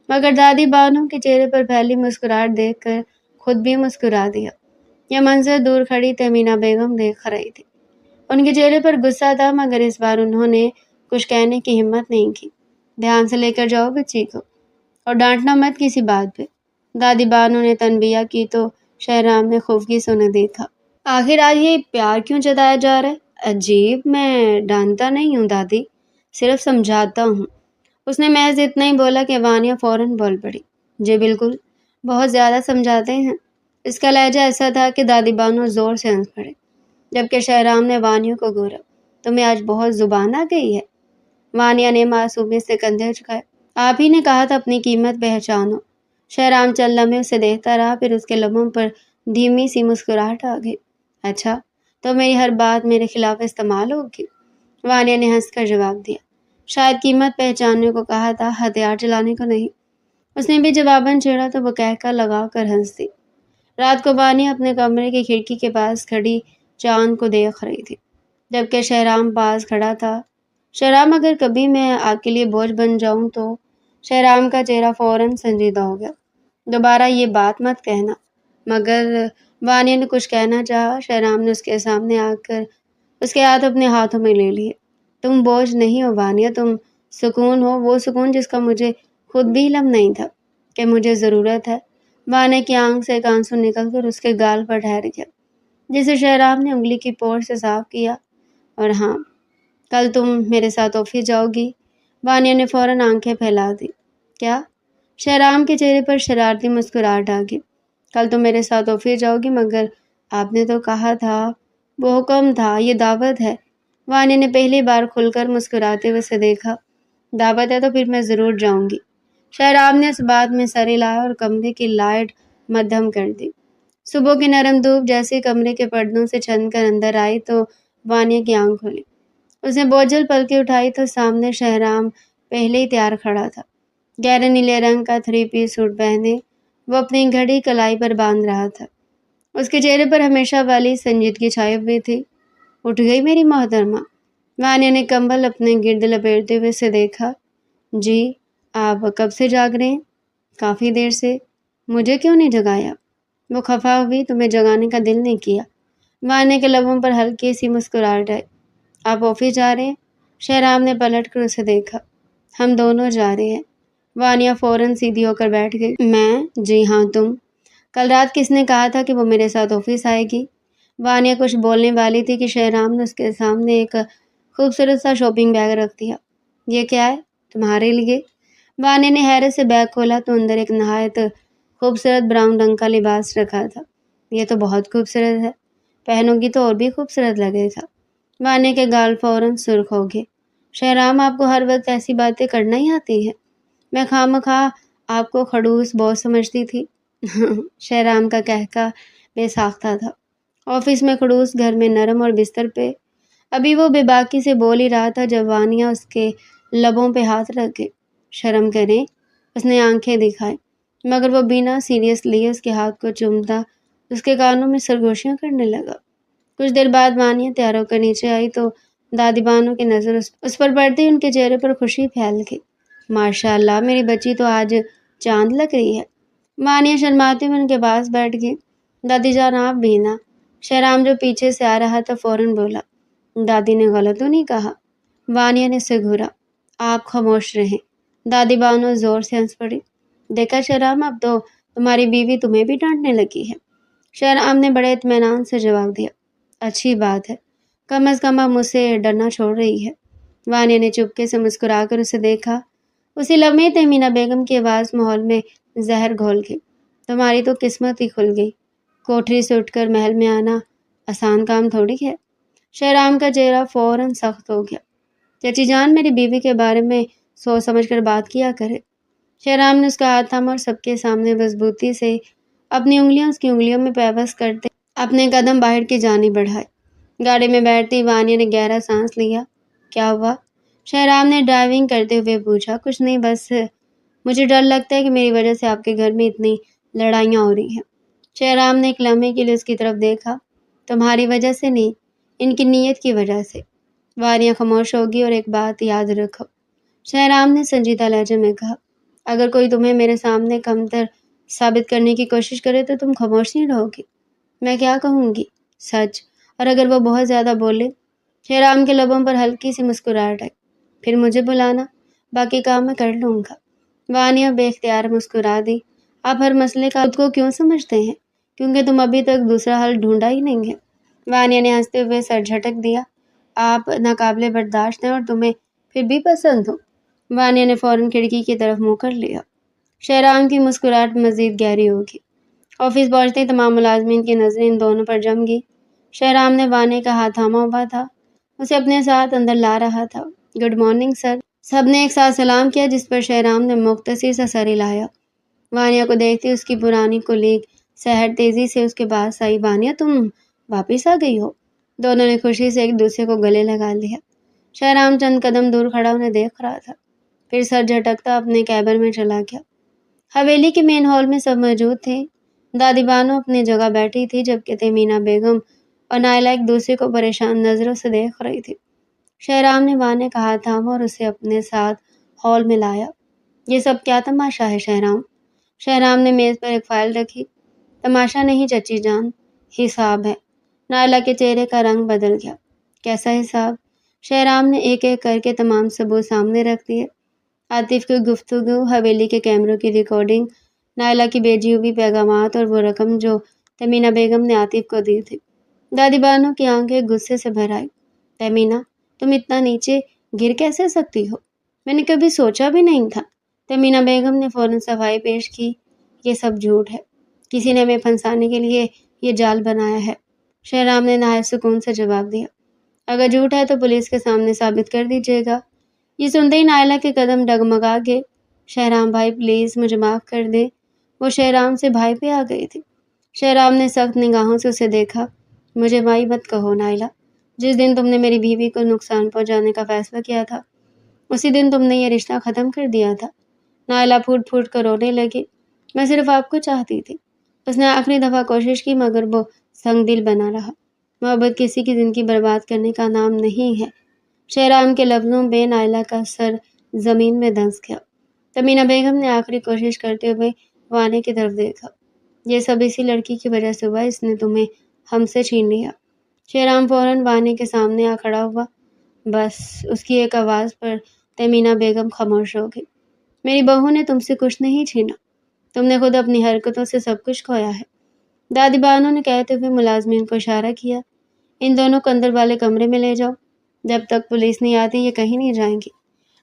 مگر دادی بانو کے چہرے پر پھیلی مسکراہٹ دیکھ کر خود بھی مسکرا دیا۔ یہ منظر دور کھڑی تہمینہ بیگم دیکھ رہی تھی۔ ان کے چہرے پر غصہ تھا، مگر اس بار انہوں نے کچھ کہنے کی ہمت نہیں کی۔ دھیان سے لے کر جاؤ بچی کو، اور ڈانٹنا مت کسی بات پہ، دادی بانو نے تنبیہ کی تو شہرام نے خوفگی سے انہیں دیکھا۔ آخر آج یہ پیار کیوں جتایا جا رہا ہے؟ عجیب، میں ڈانٹتا نہیں ہوں دادی، صرف سمجھاتا ہوں۔ اس نے محض اتنا ہی بولا کہ وانیہ فوراً بول پڑی۔ جی بالکل، بہت زیادہ سمجھاتے ہیں۔ اس کا لہجہ ایسا تھا کہ دادی بانو زور سے ہنس پڑے، جبکہ شہرام نے وانیہ کو گھورا۔ تمہیں آج بہت زبان آ گئی ہے۔ وانیہ نے معصومیت سے کندھے جھکائے۔ آپ ہی نے کہا تھا اپنی قیمت پہچانو۔ شہرام چند لمحے اسے دیکھتا رہا، پھر اس کے لبوں پر دھیمی سی مسکراہٹ آ گئی۔ اچھا، تو میری ہر بات میرے خلاف استعمال ہوگی؟ وانیہ نے ہنس کر جواب دیا۔ شاید قیمت پہچاننے کو کہا تھا، ہتھیار چلانے کو نہیں۔ اس نے بھی جواباً چھیڑا تو وہ کہکا لگا کر ہنس دی۔ رات کو وانیہ اپنے کمرے کی کھڑکی کے پاس کھڑی چاند کو دیکھ رہی تھی، جبکہ شہرام پاس کھڑا تھا۔ شہرام، اگر کبھی میں آپ کے لیے بوجھ بن جاؤں تو؟ شہرام کا چہرہ فوراً سنجیدہ ہو گیا۔ دوبارہ یہ بات مت کہنا۔ مگر وانیہ نے کچھ کہنا چاہا، شہرام نے اس کے سامنے آ کر اس کے ہاتھ اپنے ہاتھوں میں لے لیے۔ تم بوجھ نہیں ہو وانیہ، تم سکون ہو، وہ سکون جس کا مجھے خود بھی علم نہیں تھا کہ مجھے ضرورت ہے۔ وانیہ کی آنکھ سے ایک آنسو نکل کر اس کے گال پر ٹھہر گیا، جسے شہرام نے انگلی کی پوٹ سے صاف کیا۔ اور ہاں، کل تم میرے ساتھ آفس جاؤ گی؟ وانیہ نے فوراً آنکھیں پھیلا دی۔ کیا؟ شہرام کے چہرے پر شرارتی مسکراہٹ آ گئی۔ کل تم میرے ساتھ آفس جاؤ گی، مگر آپ نے تو کہا تھا۔ وہ حکم تھا، یہ دعوت ہے۔ وانیہ نے پہلی بار کھل کر مسکراتے ہوئے اسے دیکھا۔ دعوت ہے تو پھر میں ضرور جاؤں گی۔ شہرام نے اس بات میں سر ہلایا اور کمرے کی لائٹ مدھم کر دی۔ صبح کی نرم دھوپ جیسے کمرے کے پردوں سے چھن کر اندر آئی تو وانیہ کی آنکھ کھلی۔ اس نے بوجھل پلکیں اٹھائی تو سامنے شہرام پہلے ہی تیار کھڑا تھا۔ گہرے نیلے رنگ کا 3 پیس سوٹ پہنے وہ اپنی گھڑی کلائی پر باندھ رہا تھا۔ اس کے چہرے پر ہمیشہ والی سنجیدگی چھائی ہوئی تھی۔ اٹھ گئی میری محترمہ؟ وانیہ نے کمبل اپنے گرد لپیٹتے ہوئے اسے دیکھا۔ جی، آپ کب سے جاگ رہے ہیں؟ کافی دیر سے۔ مجھے کیوں نہیں جگایا؟ وہ خفا ہوئی۔ تمہیں جگانے کا دل نہیں کیا۔ وانیہ کے لبوں پر ہلکی سی مسکراہٹ آئی۔ آپ آفس جا رہے ہیں؟ شہرام نے پلٹ کر اسے دیکھا۔ ہم دونوں جا رہے ہیں۔ وانیہ فوراً سیدھی ہو کر بیٹھ گئی۔ میں؟ جی ہاں تم۔ کل رات کس نے کہا تھا کہ وہ میرے ساتھ آفس آئے گی؟ وانیہ کچھ بولنے والی تھی کہ شہرام نے اس کے سامنے ایک خوبصورت سا شاپنگ بیگ رکھ دیا۔ یہ کیا ہے؟ تمہارے لیے۔ وانیہ نے حیرت سے بیگ کھولا تو اندر ایک نہایت خوبصورت براؤن رنگ کا لباس رکھا تھا۔ یہ تو بہت خوبصورت ہے۔ پہنوں گی تو اور بھی خوبصورت لگے گا۔ وانیہ کے گال فوراً سرخ ہو گئے۔ شہرام، آپ کو ہر وقت ایسی باتیں کرنا ہی آتی ہیں؟ میں خواہ آپ کو خڑوس بہت سمجھتی تھی۔ شہرام کا کہکا بے ساختہ تھا۔ آفس میں خڑوس، گھر میں نرم اور بستر پہ۔ ابھی وہ بے باکی سے بول ہی رہا تھا جب وانیہ اس کے لبوں پہ ہاتھ رکھ گئی۔ شرم کریں، اس نے آنکھیں دکھائی، مگر وہ بنا سیریس لیے اس کے ہاتھ کو چومتا اس کے کانوں میں سرگوشیاں کرنے لگا۔ کچھ دیر بعد وانیہ تیار ہو کر نیچے آئی تو دادی بانو کی نظر اس پر پڑتی ان کے چہرے پر خوشی پھیل گئی۔ ماشاء اللہ، میری بچی تو آج چاند لگ رہی ہے۔ وانیہ شرماتی ہوئے ان کے پاس بیٹھ گئی۔ دادی جان آپ بھی نا؟ شہرام جو پیچھے سے آ رہا تھا فوراً بولا۔ دادی نے غلط تو نہیں کہا؟ وانیہ نے اسے گھورا۔ آپ خاموش رہیں۔ دادی بانو زور سے ہنس پڑی۔ دیکھا شہرام، اب تو تمہاری بیوی تمہیں بھی ڈانٹنے لگی ہے۔ شہرام نے بڑے اطمینان سے جواب دیا۔ اچھی بات ہے، کم از کم اب مجھ سے ڈرنا چھوڑ رہی ہے۔ وانیہ نے چپکے سے مسکرا کر اسے دیکھا۔ اسی لمحے تہمینہ بیگم کی آواز ماحول میں زہر گھول گئی۔ تمہاری تو قسمت ہی کھل گئی۔ کوٹھری سے اٹھ کر محل میں آنا آسان کام تھوڑی ہے۔ شہرام کا چہرہ فوراً سخت ہو گیا۔ چچی جان، میری بیوی کے بارے میں سوچ سمجھ کر بات کیا کرے۔ شہرام نے اس کا ہاتھ تھاما اور سب کے سامنے مضبوطی سے اپنی انگلیاں اس کی انگلیوں میں پیوست کرتے اپنے قدم باہر کی جانب بڑھائے۔ گاڑی میں بیٹھتی وانیہ نے گہرا سانس لیا۔ کیا ہوا؟ شہرام نے ڈرائیونگ کرتے ہوئے پوچھا۔ کچھ نہیں، بس مجھے ڈر لگتا ہے کہ میری وجہ سے آپ کے گھر میں اتنی لڑائیاں ہو رہی ہیں۔ شہرام نے ایک لمحے کے لیے اس کی طرف دیکھا۔ تمہاری وجہ سے نہیں، ان کی نیت کی وجہ سے۔ وانیہ خاموش ہوگی۔ اور ایک بات یاد رکھو، شہرام نے سنجیدہ لہجے میں کہا، اگر کوئی تمہیں میرے سامنے کمتر ثابت کرنے کی کوشش کرے تو تم خاموش نہیں رہو گی۔ میں کیا کہوں گی؟ سچ۔ اور اگر وہ بہت زیادہ بولے؟ شہرام کے لبوں پر ہلکی سی مسکراہٹ آئی۔ پھر مجھے بلانا، باقی کام میں کر لوں گا۔ وانیہ بے اختیار مسکرا دی۔ آپ ہر مسئلے کا خود کو کیوں سمجھتے ہیں؟ کیونکہ تم ابھی تک دوسرا حل ڈھونڈا ہی نہیں ہے۔ وانیہ نے ہنستے ہوئے سر جھٹک دیا۔ آپ ناقابل برداشت ہیں اور تمہیں پھر بھی پسند ہو۔ وانیہ نے فوراً کھڑکی کی طرف منہ کر لیا۔ شہرام کی مسکراہٹ مزید گہری ہوگی۔ آفس پہنچتے ہی تمام ملازمین کی نظریں ان دونوں پر جم گئی۔ شہرام نے وانیہ کا ہاتھ تھاما ہوا تھا، اسے اپنے ساتھ اندر لا رہا تھا۔ Good morning sir. سب نے ایک ساتھ سلام کیا، جس پر شہرام نے مختصر سا سر ہلایا۔ وانیہ کو دیکھتی اس کی پرانی کولیگ سحر تیزی سے اس کے پاس آئی۔ وانیہ، تم واپس آ گئی ہو؟ دونوں نے خوشی سے ایک دوسرے کو گلے لگا لیا۔ شہرام چند قدم دور کھڑا انہیں دیکھ رہا تھا، پھر سر جھٹکتا اپنے کیبن میں چلا گیا۔ حویلی کے مین ہال میں سب موجود تھے۔ دادی بانو اپنی جگہ بیٹھی تھی، جبکہ تہمینہ بیگم اور نائلہ ایک دوسرے کو پریشان نظروں سے دیکھ رہی تھی۔ شہرام نے وانیہ کا ہاتھ تھاما اور اسے اپنے ساتھ ہال میں لایا۔ یہ سب کیا تماشا ہے شہرام؟ شہرام نے میز پر ایک فائل رکھی۔ تماشا نہیں چچی جان، حساب ہے۔ نائلہ کے چہرے کا رنگ بدل گیا۔ کیسا حساب؟ شہرام نے ایک ایک کر کے تمام ثبوت سامنے رکھ دیے۔ عاطف کی گفتگو، حویلی کے کیمروں کی ریکارڈنگ، نائلہ کی بھیجی ہوئی پیغامات اور وہ رقم جو تہمینہ بیگم نے عاطف کو دی تھی۔ دادی بانو کی آنکھیں غصے سے بھر آئی۔ تہمینہ، تم اتنا نیچے گر کیسے سکتی ہو؟ میں نے کبھی سوچا بھی نہیں تھا۔ تہمینہ بیگم نے فوراً صفائی پیش کی۔ یہ سب جھوٹ ہے، کسی نے ہمیں پھنسانے کے لیے یہ جال بنایا ہے۔ شہرام نے نہایت سکون سے جواب دیا۔ اگر جھوٹ ہے تو پولیس کے سامنے ثابت کر دیجیے گا۔ یہ سنتے ہی نائلہ کے قدم ڈگمگا گئے۔ شہرام بھائی پلیز مجھے معاف کر دے۔ وہ شہرام سے بھائی پہ آ گئی تھی۔ شہرام نے سخت نگاہوں سے اسے دیکھا۔ مجھے بھائی مت کہو نائلہ، جس دن تم نے میری بیوی کو نقصان پہنچانے کا فیصلہ کیا تھا، اسی دن تم نے یہ رشتہ ختم کر دیا تھا۔ نائلہ پھوٹ پھوٹ کر رونے لگی۔ میں صرف آپ کو چاہتی تھی۔ اس نے آخری دفعہ کوشش کی مگر وہ سنگ دل بنا رہا۔ محبت کسی کی زندگی برباد کرنے کا نام نہیں ہے۔ شہرام کے لفظوں پہ نائلہ کا سر زمین میں دھنس گیا۔ تمینہ بیگم نے آخری کوشش کرتے ہوئے وانیہ کی طرف دیکھا۔ یہ سب اسی لڑکی کی وجہ سے ہوا، اس نے تمہیں ہم سے چھین لیا۔ شہرام فوراً وانیہ کے سامنے آ کھڑا ہوا۔ بس اس کی ایک آواز پر تمینہ بیگم خاموش ہو گئی۔ میری بہو نے تم سے کچھ نہیں چھینا، تم نے خود اپنی حرکتوں سے سب کچھ کھویا ہے۔ دادی بانو نے کہتے ہوئے ملازمین کو اشارہ کیا۔ ان دونوں کو اندر والے کمرے میں لے جاؤ، جب تک پولیس نہیں آتی یہ کہیں نہیں جائیں گی۔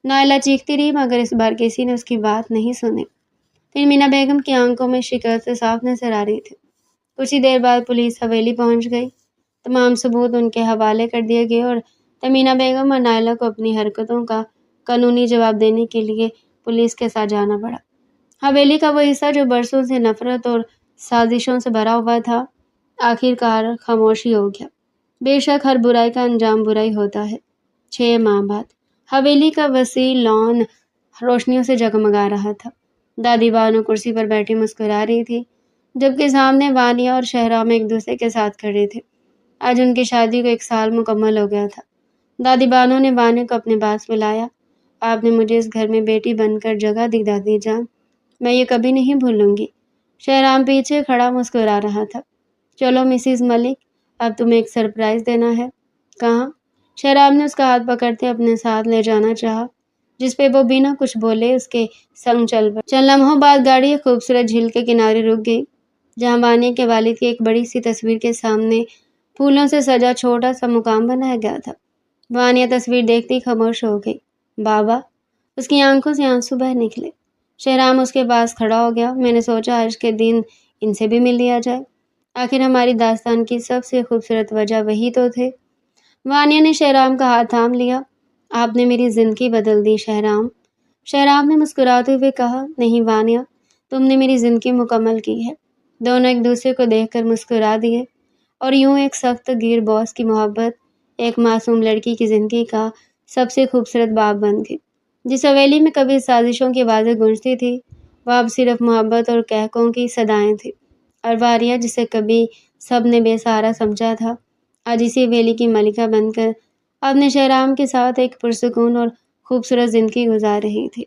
نائلہ چیختی رہی مگر اس بار کسی نے اس کی بات نہیں سنی۔ تمینہ بیگم کی آنکھوں میں شکست صاف نظر آ رہی تھی۔ کچھ ہی دیر بعد پولیس حویلی پہنچ گئی۔ تمام ثبوت ان کے حوالے کر دیے گئے اور تمینہ بیگم اور نائلہ کو اپنی حرکتوں کا قانونی جواب دینے کے لیے پولیس کے ساتھ جانا پڑا۔ حویلی کا وہ حصہ جو برسوں سے نفرت اور سازشوں سے بھرا ہوا تھا، آخر کار خاموشی ہو گیا۔ بے شک ہر برائی کا انجام برائی ہوتا ہے۔ 6 ماہ بعد حویلی کا وسیع لان روشنیوں سے جگمگا رہا تھا۔ دادی بانو کرسی پر بیٹھی مسکرا رہی تھی، جبکہ سامنے وانیہ اور شہرام ایک دوسرے کے ساتھ کھڑے تھے۔ آج ان کی شادی کو 1 سال مکمل ہو گیا تھا۔ دادی بانو نے وانیہ کو اپنے پاس بلایا۔ آپ نے مجھے اس گھر میں بیٹی بن کر جگہ دی دادی جان، میں یہ کبھی نہیں بھولوں گی۔ شہرام پیچھے کھڑا مسکرا رہا تھا۔ چلو مسز ملک، اب تمہیں ایک سرپرائز دینا ہے۔ کہاں؟ شہرام نے اس کا ہاتھ پکڑتے اپنے ساتھ لے جانا چاہا، جس پہ وہ بنا کچھ بولے اس کے سنگ چل پڑا۔ چند لمحوں بعد گاڑی ایک خوبصورت جھیل کے کنارے رک گئی، جہاں وانیہ کے والد کی ایک بڑی سی تصویر کے سامنے پھولوں سے سجا چھوٹا سا مقام بنایا گیا تھا۔ وانیہ تصویر دیکھتے ہی خاموش ہو گئی۔ بابا! اس کی آنکھوں سے آنسو بہہ نکلے۔ شہرام اس کے پاس کھڑا ہو گیا۔ میں نے سوچا آج کے دن ان سے بھی مل لیا جائے، آخر ہماری داستان کی سب سے خوبصورت وجہ وہی تو تھے۔ وانیہ نے شہرام کا ہاتھ تھام لیا۔ آپ نے میری زندگی بدل دی شہرام۔ شہرام نے مسکراتے ہوئے کہا، نہیں وانیہ، تم نے میری زندگی مکمل کی ہے۔ دونوں ایک دوسرے کو دیکھ کر مسکرا دیے، اور یوں ایک سخت گیر باس کی محبت ایک معصوم لڑکی کی زندگی کا سب سے خوبصورت باب بن گئی۔ جس حویلی میں کبھی سازشوں کی آوازیں گونجتی تھی، وہ اب صرف محبت اور قہقہوں کی صدائیں تھیں۔ اور وانیہ جسے کبھی سب نے بے سہارا سمجھا تھا، آج اسی حویلی کی ملکہ بن کر اپنے شہرام کے ساتھ ایک پرسکون اور خوبصورت زندگی گزار رہی تھی۔